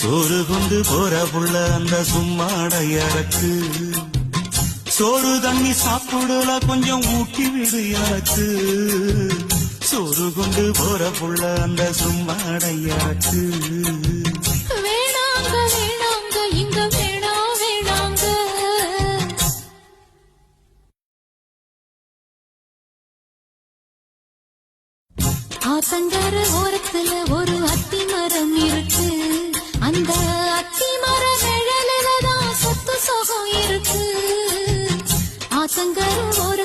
சோறு கொண்டு போற புள்ள அந்த சும்மாடையறக்கு சோறு தண்ணி சாப்பிடல கொஞ்சம் ஊட்டி விடு எனக்கு சோறு கொண்டு போற புள்ள அந்த சும்மாடையறக்கு வேணாங்க வேணாங்க இங்க வேணாங்க ஆத்தங்கர ஓரத்துல ஒரு அத்தி மரம் இருக்கு அந்த அத்தி மர நிழலில்தான் சொத்து சுகம் இருக்கு ஆத்தங்கர ஓர